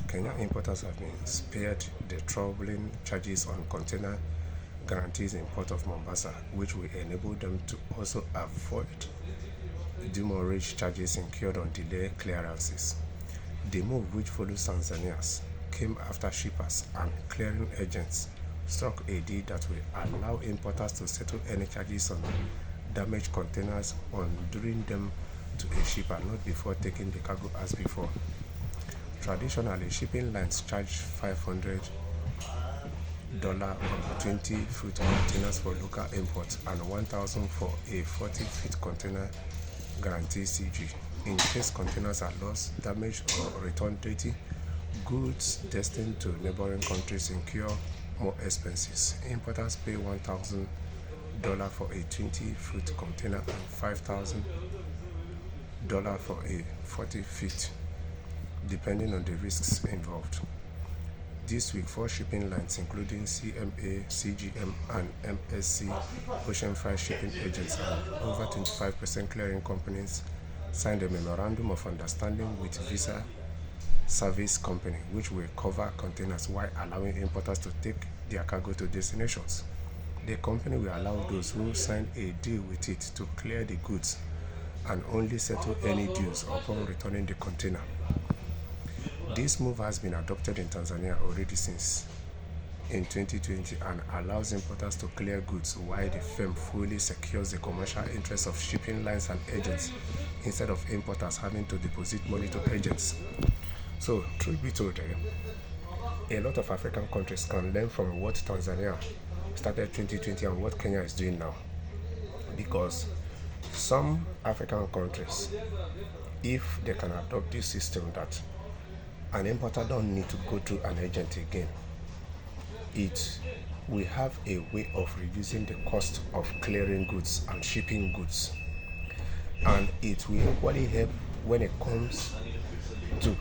Kenya importers have been spared the troubling charges on container guarantees in Port of Mombasa, which will enable them to also avoid demurrage charges incurred on delay clearances. The move, which follows Tanzania's, came after shippers and clearing agents struck a deal that will allow importers to settle any charges on damaged containers on during them to a shipper, not before taking the cargo as before. Traditionally, shipping lines charge $500 on 20-foot containers for local imports and $1,000 for a 40-foot container guarantee CG. In case containers are lost, damaged, or returned dirty, goods destined to neighboring countries incur more expenses. Importers pay $1,000 for a 20-foot container and $5,000 for a 40-foot, depending on the risks involved. This week, 4 shipping lines, including CMA, CGM, and MSC Ocean Freight Shipping Agents, and over 25% clearing companies, signed a memorandum of understanding with Visa Service Company, which will cover containers while allowing importers to take their cargo to destinations. The company will allow those who sign a deal with it to clear the goods and only settle any dues upon returning the container. This move has been adopted in Tanzania already since in 2020 and allows importers to clear goods while the firm fully secures the commercial interests of shipping lines and agents instead of importers having to deposit money to agents. So, truth be told, a lot of African countries can learn from what Tanzania started 2020 and what Kenya is doing now. Because some African countries, if they can adopt this system that an importer don't need to go through an agent again, it will have a way of reducing the cost of clearing goods and shipping goods, and it will equally help when it comes to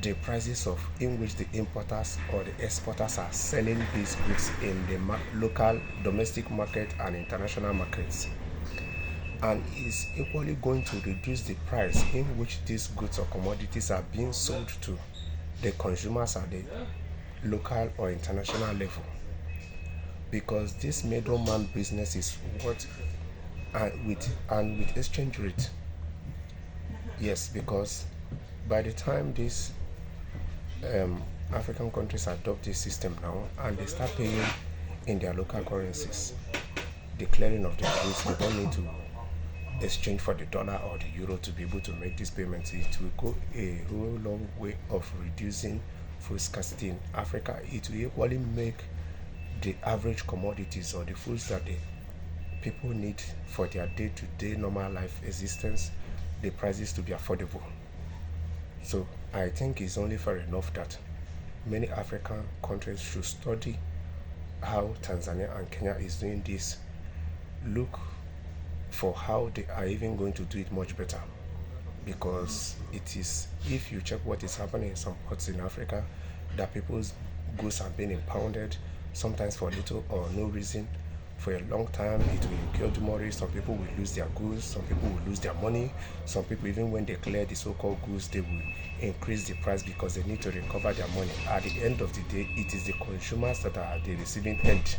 the prices of in which the importers or the exporters are selling these goods in the local domestic market and international markets, and is equally going to reduce the price in which these goods or commodities are being sold to the consumers at the local or international level. Because this middleman business is what with exchange rate. Yes, because by the time these African countries adopt this system now and they start paying in their local currencies, the clearing of the goods, they don't need to exchange for the dollar or the euro to be able to make these payments. It will go a whole long way of reducing food scarcity in Africa. It will equally make the average commodities or the foods that the people need for their day-to-day normal life existence, the prices to be affordable. So I think it's only fair enough that many African countries should study how Tanzania and Kenya is doing this, look for how they are even going to do it much better. Because it is, if you check what is happening in some ports in Africa, that people's goods are being impounded, sometimes for little or no reason. For a long time, it will incur demurrage. Some people will lose their goods, some people will lose their money. Some people, even when they clear the so-called goods, they will increase the price because they need to recover their money. At the end of the day, it is the consumers that are the receiving end.